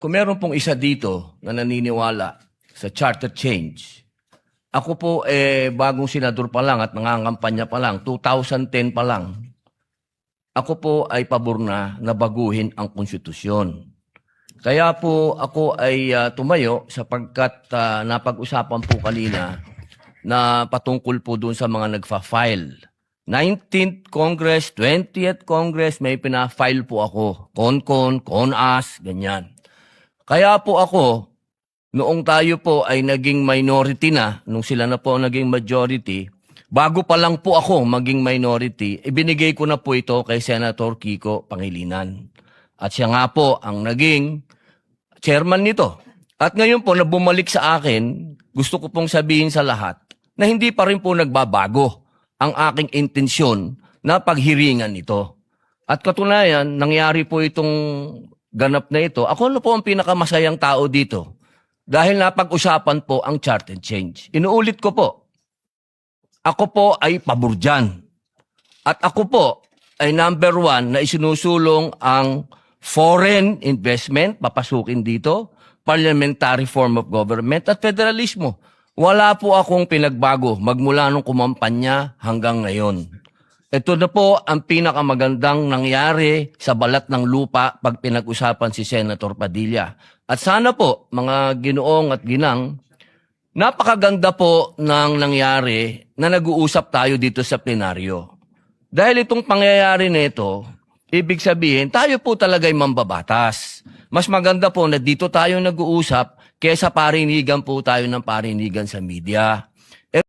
Kung meron pong isa dito na naniniwala sa charter change, ako po bagong senador pa lang at nangangampanya pa lang, 2010 pa lang, ako po ay pabor na baguhin ang konstitusyon. Kaya po ako ay tumayo sapagkat napag-usapan po kanina na patungkol po doon sa mga nagfa-file. 19th Congress, 20th Congress, may pina-file po ako. Con, CONAS, ganyan. Kaya po ako, noong tayo po ay naging minority na, nung sila na po naging majority, bago pa lang po ako maging minority, ibinigay ko na po ito kay Senator Kiko Pangilinan. At siya nga po ang naging chairman nito. At ngayon po na bumalik sa akin, gusto ko pong sabihin sa lahat na hindi pa rin po nagbabago ang aking intensyon na paghiringan ito. At katunayan, nangyari po itong ganap na ito. Ako na po ang pinakamasayang tao dito dahil napag-usapan po ang charter change. Inuulit ko po, ako po ay pabor dyan. At ako po ay number 1 na isinusulong ang foreign investment, papasukin dito, parliamentary form of government at federalismo. Wala po akong pinagbago magmula nung kumampanya hanggang ngayon. Ito na po ang pinakamagandang nangyari sa balat ng lupa pag pinag-usapan si Senator Padilla. At sana po, mga ginoong at ginang, napakaganda po ng nangyari na nag-uusap tayo dito sa plenaryo. Dahil itong pangyayari nito, ibig sabihin, tayo po talaga'y mambabatas. Mas maganda po na dito tayo nag-uusap kesa parinigan po tayo ng parinigan sa media.